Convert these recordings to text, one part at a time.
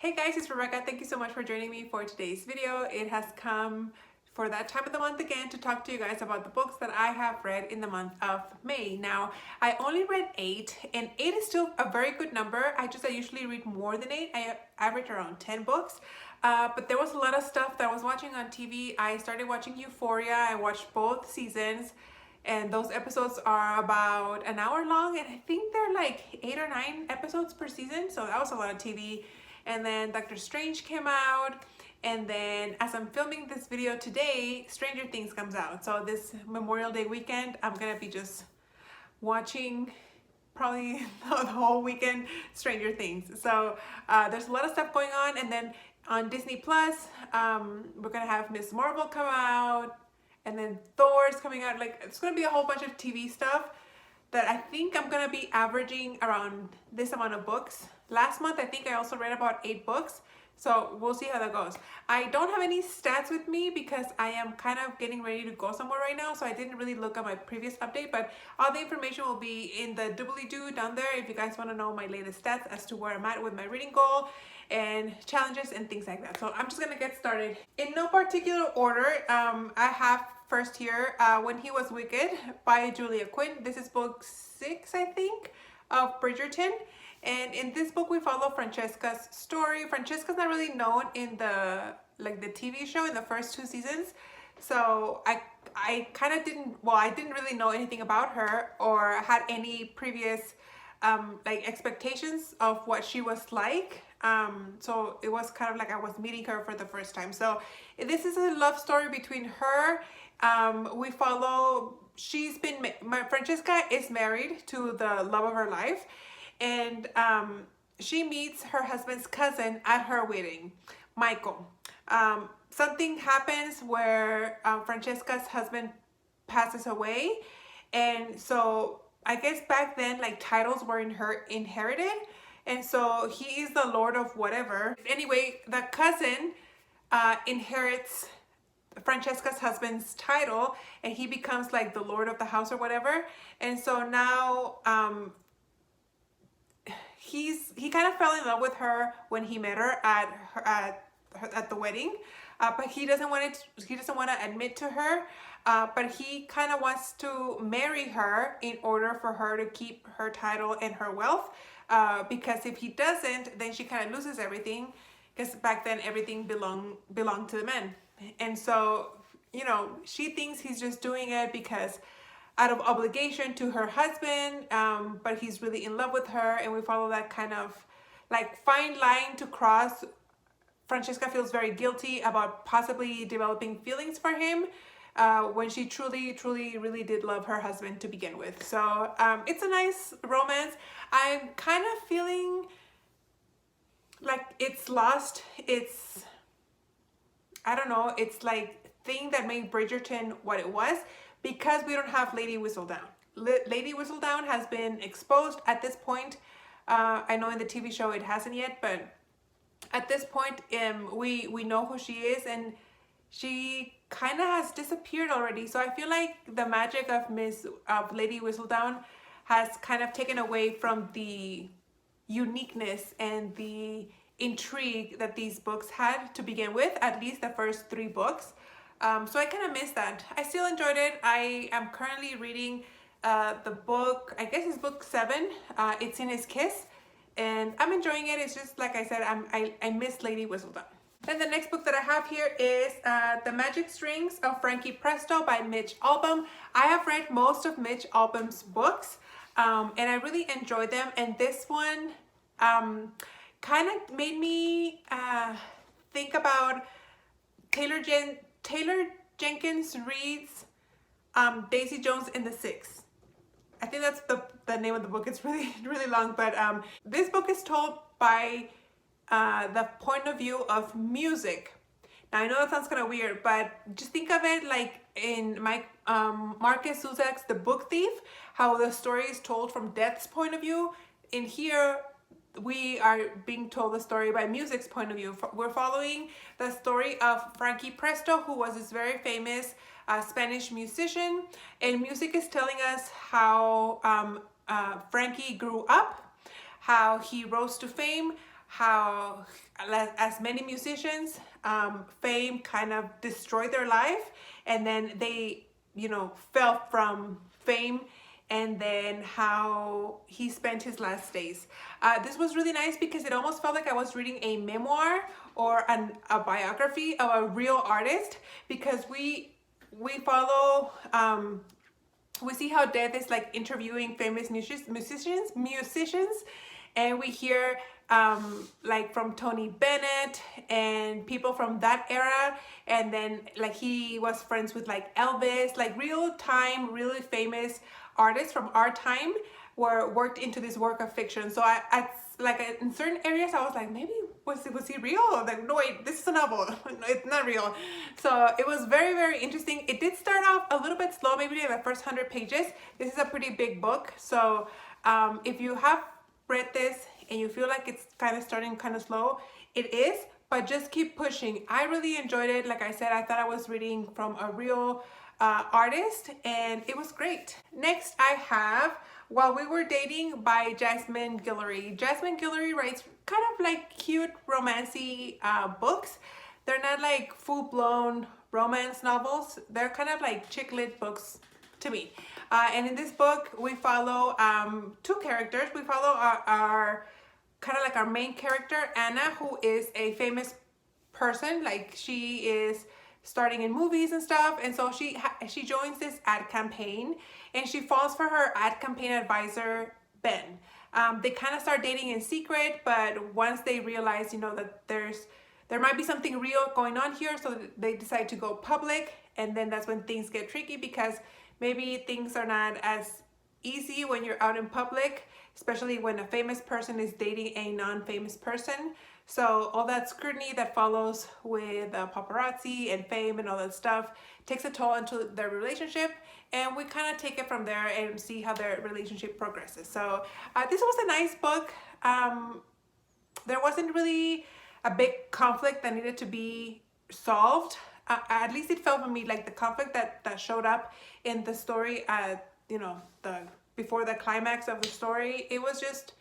Hey guys, it's Rebecca. Thank you so much for joining me for today's video. It has come for that time of the month again to talk to you guys about the books that I have read in the month of May. Now, I only read 8 and 8 is still a very good number. I usually read more than 8. I average around 10 books. But there was a lot of stuff that I was watching on TV. I started watching Euphoria. I watched both seasons. And those episodes are about an hour long, and I think they're like 8 or 9 episodes per season, so that was a lot of TV. And then Doctor Strange came out, and then as I'm filming this video today, Stranger Things comes out. So this Memorial Day weekend, I'm gonna be just watching probably the whole weekend Stranger Things. So there's a lot of stuff going on, and then on Disney Plus, we're gonna have Miss Marvel come out, and then Thor's coming out. Like, it's gonna be a whole bunch of TV stuff that I think I'm gonna be averaging around this amount of books. Last month, I think I also read about 8 books. So we'll see how that goes. I don't have any stats with me because I am kind of getting ready to go somewhere right now. So I didn't really look at my previous update, but all the information will be in the doobly-doo down there if you guys want to know my latest stats as to where I'm at with my reading goal and challenges and things like that. So I'm just gonna get started. In no particular order, I have first here When He Was Wicked by Julia Quinn. This is book 6, I think, of Bridgerton. And in this book, we follow Francesca's story. Francesca's not really known in the TV show in the first 2 seasons. So I kind of I didn't really know anything about her or had any previous expectations of what she was like. So it was kind of like I was meeting her for the first time. So this is a love story between her. We follow, Francesca is married to the love of her life, and she meets her husband's cousin at her wedding, Michael. Something happens where Francesca's husband passes away, and so I guess back then titles were inherited, and so he is the lord of whatever. Anyway, the cousin inherits Francesca's husband's title, and he becomes like the lord of the house or whatever. And so now he kind of fell in love with her when he met her at the wedding, but he doesn't want to admit to her, but he kind of wants to marry her in order for her to keep her title and her wealth, because if he doesn't, then she kind of loses everything, because back then everything belonged to the men. And so, she thinks he's just doing it because out of obligation to her husband, but he's really in love with her, and we follow that kind of fine line to cross. Francesca feels very guilty about possibly developing feelings for him when she truly really did love her husband to begin with. So it's a nice romance. I'm kind of feeling like it's lost its, I don't know, it's thing that made Bridgerton what it was, because we don't have Lady Whistledown. Lady Whistledown has been exposed at this point. I know in the TV show it hasn't yet, but at this point we know who she is, and she kind of has disappeared already. So I feel like the magic of Lady Whistledown has kind of taken away from the uniqueness and the intrigue that these books had to begin with, at least the first 3 books. So I kind of missed that. I still enjoyed it. I am currently reading the book, I guess it's book 7. It's In His Kiss, and I'm enjoying it. It's just like I said, I miss Lady Whistledown. Then the next book that I have here is The Magic Strings of Frankie Presto by Mitch Albom. I have read most of Mitch Albom's books, and I really enjoyed them. And this one kind of made me think about Taylor Jenkins Reid's Daisy Jones and the Six. I think that's the name of the book. It's really long, but this book is told by the point of view of music. Now I know that sounds kind of weird, but just think of it like in Marcus Zuzak's The Book Thief, how the story is told from Death's point of view. In here, we are being told the story by music's point of view. We're following the story of Frankie Presto, who was this very famous Spanish musician, and music is telling us how Frankie grew up, how he rose to fame, how as many musicians, fame kind of destroyed their life, and then they, fell from fame, and then how he spent his last days. This was really nice because it almost felt like I was reading a memoir or a biography of a real artist, because we follow, we see how death is like interviewing famous musicians, and we hear like from Tony Bennett and people from that era, and then like he was friends with like Elvis, like real time, really famous artists from our time were worked into this work of fiction. So I like in certain areas I was like, maybe was he real? Like, no wait, this is a novel. No, it's not real. So it was very, very interesting. It did start off a little bit slow, maybe in the first 100 pages. This is a pretty big book, so if you have read this and you feel like it's kind of starting kind of slow, it is, but just keep pushing. I really enjoyed it. Like I said, I thought I was reading from a real artist, and it was great. Next I have While We Were Dating by Jasmine Guillory. Jasmine Guillory writes kind of like cute romancy books. They're not like full-blown romance novels. They're kind of like chick lit books to me. And in this book, we follow two characters. We follow our kind of like our main character, Anna, who is a famous person. Like she is starting in movies and stuff, and so she joins this ad campaign, and she falls for her ad campaign advisor, Ben. They kind of start dating in secret, but once they realize, that there might be something real going on here, so they decide to go public, and then that's when things get tricky, because maybe things are not as easy when you're out in public, especially when a famous person is dating a non-famous person. So all that scrutiny that follows with paparazzi and fame and all that stuff takes a toll into their relationship, and we kind of take it from there and see how their relationship progresses. So this was a nice book. There wasn't really a big conflict that needed to be solved. At least it felt for me like the conflict that showed up in the story, the before the climax of the story, it was just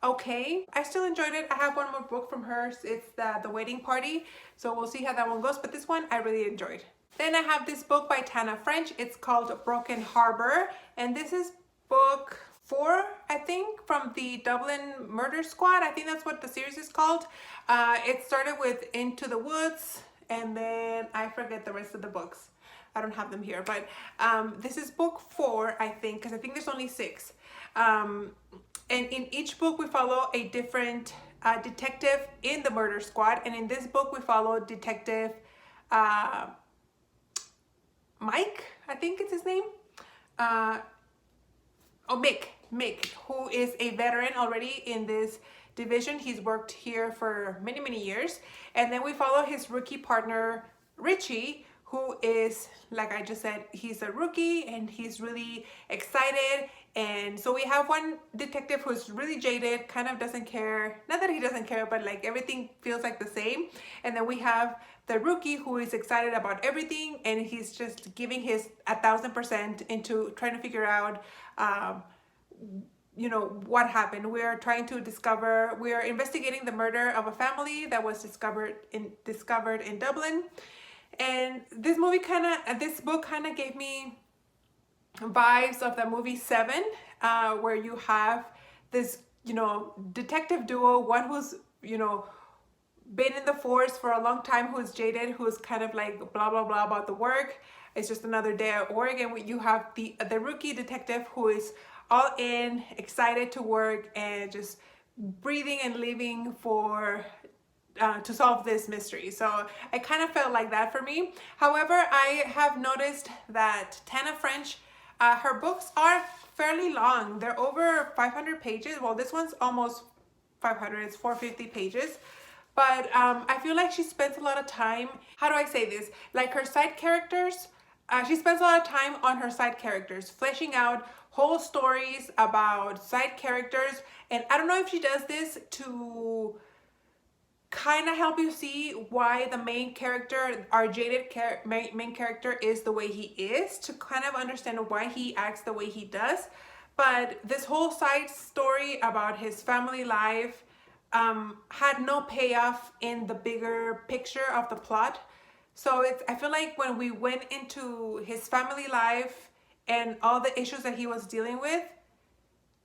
okay. I still enjoyed it. I have one more book from hers. It's the Wedding Party, so we'll see how that one goes, but this one I really enjoyed. Then I have this book by Tana French. It's called Broken Harbor, and this is book 4, I think, from the Dublin Murder Squad. I think that's what the series is called. It started with Into the Woods, and then I forget the rest of the books. I don't have them here, but this is book 4, I think, because I think there's only 6. And in each book we follow a different detective in the murder squad, and in this book we follow Detective Mike, I think it's his name. Mick, who is a veteran already in this division. He's worked here for many, many years. And then we follow his rookie partner, Richie, who is, like I just said, he's a rookie and he's really excited. And so we have one detective who's really jaded, kind of doesn't care. Not that he doesn't care, but like everything feels like the same. And then we have the rookie who is excited about everything, and he's just giving his 1,000% into trying to figure out what happened. We're investigating the murder of a family that was discovered in Dublin. And this book kind of gave me vibes of the movie Seven, where you have this, detective duo, one who's, been in the force for a long time, who's jaded, who's kind of like blah, blah, blah about the work. It's just another day at work. And you have the rookie detective who is all in, excited to work and just breathing and living for to solve this mystery. So I kind of felt like that for me. However, I have noticed that Tana French, her books are fairly long. They're over 500 pages. Well, this one's almost 500. It's 450 pages. But I feel like she spends a lot of time, how do I say this? Like her side characters, she spends a lot of time on her side characters, fleshing out whole stories about side characters. And I don't know if she does this to kind of help you see why the main character, our jaded main character, is the way he is, to kind of understand why he acts the way he does. But this whole side story about his family life, had no payoff in the bigger picture of the plot. So I feel like when we went into his family life and all the issues that he was dealing with,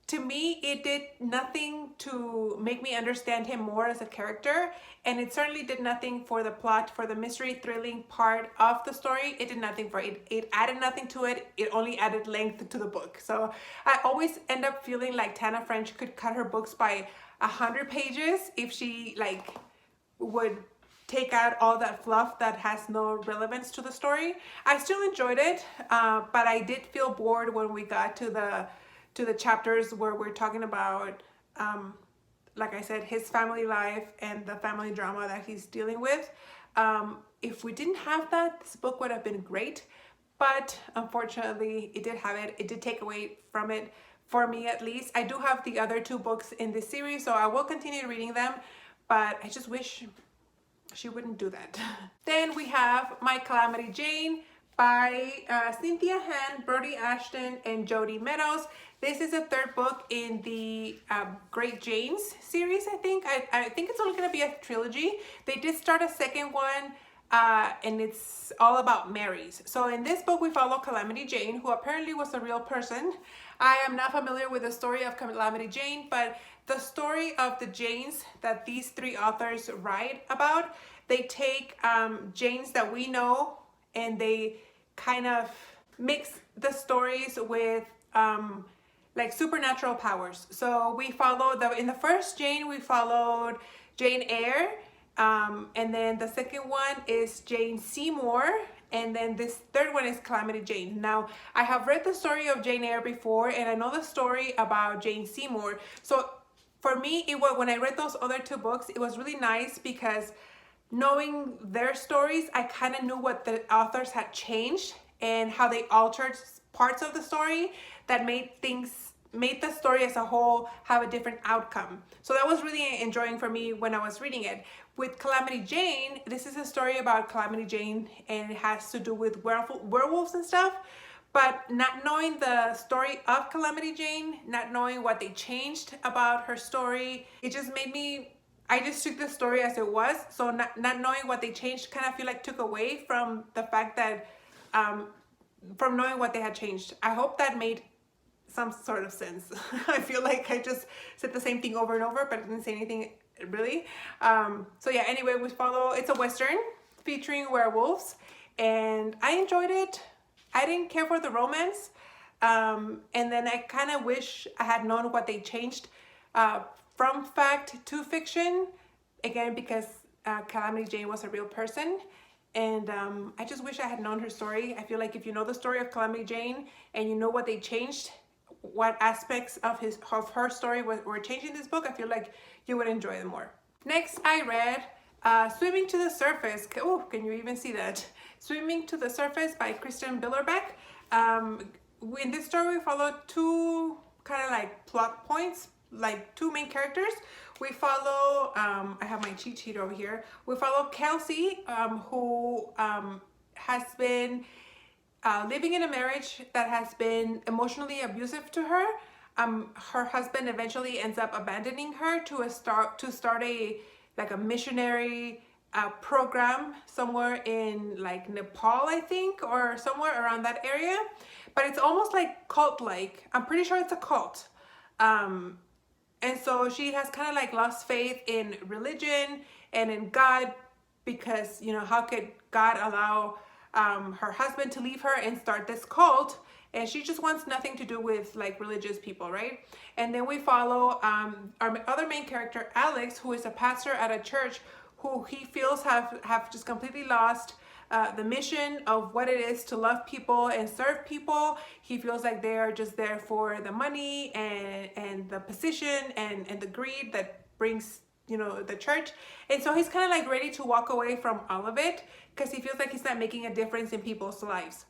to me, it did nothing to make me understand him more as a character, and it certainly did nothing for the plot, for the mystery, thrilling part of the story. It did nothing for it. It added nothing to it. It only added length to the book. So I always end up feeling like Tana French could cut her books by 100 pages if she like would take out all that fluff that has no relevance to the story. I still enjoyed it, but I did feel bored when we got to the chapters where we're talking about, like I said, his family life and the family drama that he's dealing with. If we didn't have that, this book would have been great, but unfortunately it did have it. It did take away from it, for me at least. I do have the other 2 books in this series, so I will continue reading them, but I just wish she wouldn't do that. Then we have My Calamity Jane by Cynthia Han, Brody Ashton, and Jody Meadows. This is the 3rd book in the Great Janes series, I think. I think it's only going to be a trilogy. They did start a 2nd one, and it's all about Marys. So in this book, we follow Calamity Jane, who apparently was a real person. I am not familiar with the story of Calamity Jane, but the story of the Janes that these 3 authors write about, they take Janes that we know and they kind of mix the stories with like supernatural powers. So we followed in the first Jane, we followed Jane Eyre, and then the 2nd one is Jane Seymour, and then this 3rd one is Calamity Jane. Now, I have read the story of Jane Eyre before, and I know the story about Jane Seymour. So for me, when I read those other 2 books, it was really nice because knowing their stories, I kind of knew what the authors had changed and how they altered parts of the story that made the story as a whole have a different outcome. So that was really enjoying for me when I was reading it. With Calamity Jane, this is a story about Calamity Jane, and it has to do with werewolves and stuff. But not knowing the story of Calamity Jane, not knowing what they changed about her story, it just made me, I just took the story as it was. So not knowing what they changed kind of feel like took away from the fact that, from knowing what they had changed. I hope that made some sort of sense. I feel like I just said the same thing over and over, but I didn't say anything really. So yeah, anyway, it's a Western featuring werewolves, and I enjoyed it. I didn't care for the romance. And then I kind of wish I had known what they changed from fact to fiction. Again, because Calamity Jane was a real person. And I just wish I had known her story. I feel like if you know the story of Calamity Jane and you know what they changed, what aspects of her story were changed in this book, I feel like you would enjoy them more. Next, I read Swimming to the Surface. Oh, can you even see that? Swimming to the Surface by Kristen Billerbeck. In this story, we follow 2 kind of like plot points, like 2 main characters. We follow, I have my cheat sheet over here. We follow Kelsey, who has been living in a marriage that has been emotionally abusive to her. Her husband eventually ends up abandoning her to start a missionary program somewhere in like Nepal, I think, or somewhere around that area. But it's almost like cult-like. I'm pretty sure it's a cult. And so she has kind of like lost faith in religion and in God because, you know, how could God allow her husband to leave her and start this cult? And she just wants nothing to do with like religious people, right? And then we follow our other main character, Alex, who is a pastor at a church who he feels have just completely lost the mission of what it is to love people and serve people. He feels like they are just there for the money and the position and the greed that brings, you know, the church. And so he's kind of like ready to walk away from all of it because he feels like he's not making a difference in people's lives.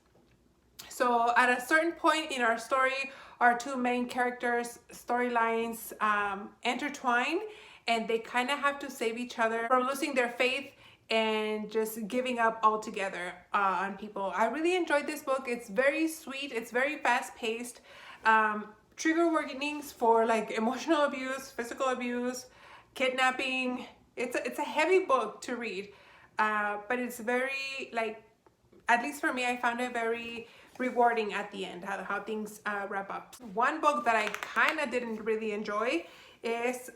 So at a certain point in our story, our 2 main characters' storylines intertwine, and they kind of have to save each other from losing their faith and just giving up altogether on people. I really enjoyed this book. It's very sweet. It's very fast-paced. Trigger warnings for like emotional abuse, physical abuse, kidnapping. It's a heavy book to read, but it's very, like, at least for me, I found it very rewarding at the end, how things wrap up. One book that I kind of didn't really enjoy is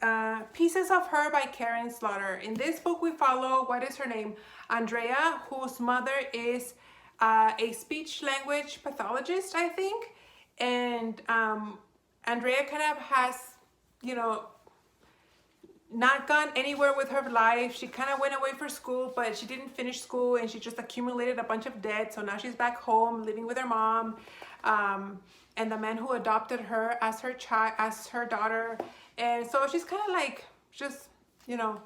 Pieces of Her by Karen Slaughter. In this book, we follow, what is her name? Andrea, whose mother is a speech language pathologist, I think. And Andrea kind of has, you know, not gone anywhere with her life. She kind of went away for school, but she didn't finish school, and she just accumulated a bunch of debt. So now she's back home living with her mom, and the man who adopted her as her child, as her daughter. And so she's kind of like just, you know,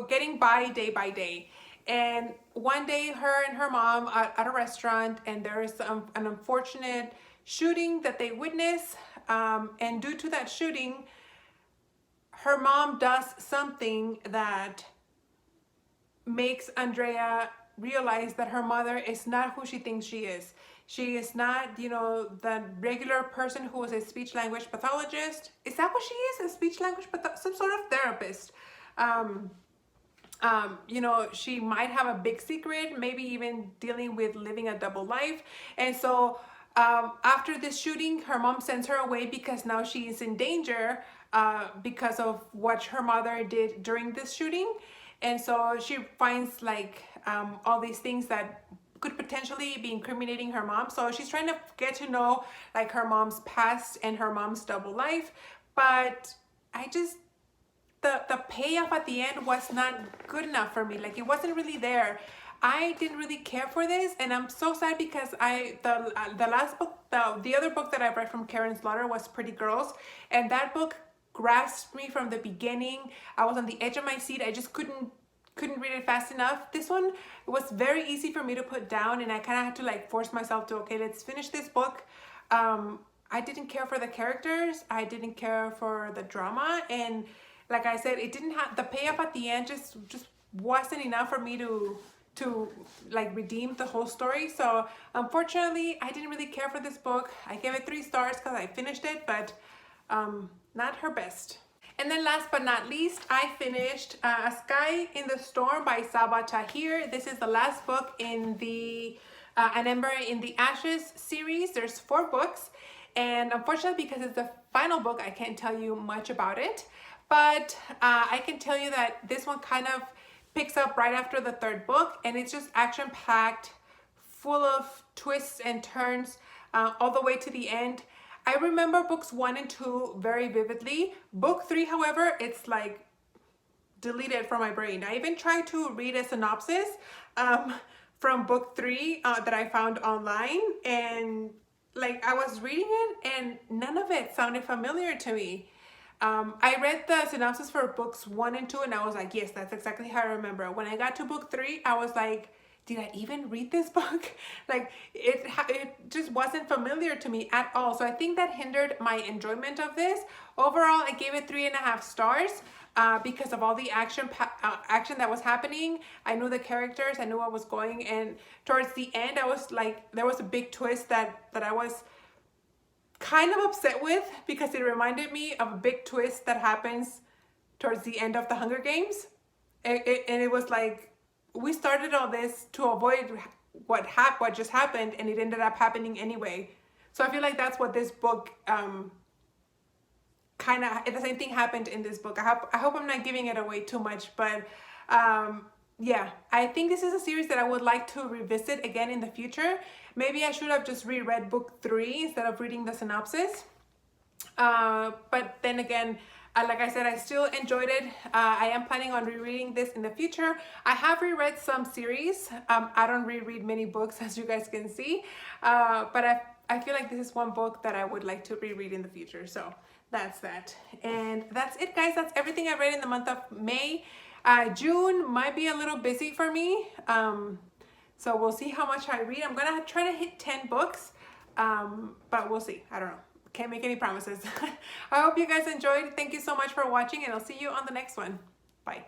getting by day. And one day, her and her mom are at a restaurant, and there is an unfortunate shooting that they witness. And due to that shooting, her mom does something that makes Andrea realize that her mother is not who she thinks she is. She is not, you know, the regular person who is a speech language pathologist. Is that what she is? A speech language some sort of therapist. You know, she might have a big secret, maybe even dealing with living a double life. And so after this shooting, her mom sends her away because now she is in danger because of what her mother did during this shooting. And so she finds like all these things that could potentially be incriminating her mom. So she's trying to get to know like her mom's past and her mom's double life. But I just, the payoff at the end was not good enough for me. Like, it wasn't really there. I didn't really care for this, and I'm so sad because the last book, the other book that I read from Karen Slaughter was Pretty Girls, and that book grasped me from the beginning. I was on the edge of my seat. I just couldn't read it fast enough. This one, it was very easy for me to put down, and I kind of had to like force myself to, okay, let's finish this book. I didn't care for the characters. I didn't care for the drama, and like I said, it didn't have the payoff at the end. Just wasn't enough for me to like redeem the whole story. So unfortunately, I didn't really care for this book. I gave it 3 stars because I finished it, but not her best. And then last but not least, I finished A Sky in the Storm by Saba Tahir. This is the last book in the An Ember in the Ashes series. There's 4 books, and unfortunately, because it's the final book, I can't tell you much about it. But I can tell you that this one kind of picks up right after the 3rd book, and it's just action-packed, full of twists and turns all the way to the end. I remember books 1 and 2 very vividly. Book 3, however, it's like deleted from my brain. I even tried to read a synopsis from book 3 that I found online, and like I was reading it and none of it sounded familiar to me. I read the synopsis for books 1 and 2, and I was like, yes, that's exactly how I remember. When I got to book 3, I was like, did I even read this book? Like, it just wasn't familiar to me at all. So I think that hindered my enjoyment of this. Overall, I gave it 3.5 stars because of all the action that was happening. I knew the characters, I knew what was going, and towards the end, I was like, there was a big twist that I was kind of upset with, because it reminded me of a big twist that happens towards the end of the Hunger Games. And it was like, we started all this to avoid what just happened, and it ended up happening anyway. So I feel like that's what this book kind of, the same thing happened in this book. I hope I'm not giving it away too much, but yeah, I think this is a series that I would like to revisit again in the future. Maybe I should have just reread book 3 instead of reading the synopsis. But then again, like I said, I still enjoyed it. I am planning on rereading this in the future. I have reread some series. I don't reread many books, as you guys can see. But I feel like this is one book that I would like to reread in the future. So that's that. And that's it, guys. That's everything I read in the month of May. June might be a little busy for me. So we'll see how much I read. I'm going to try to hit 10 books. But we'll see. I don't know. Can't make any promises. I hope you guys enjoyed. Thank you so much for watching, and I'll see you on the next one. Bye.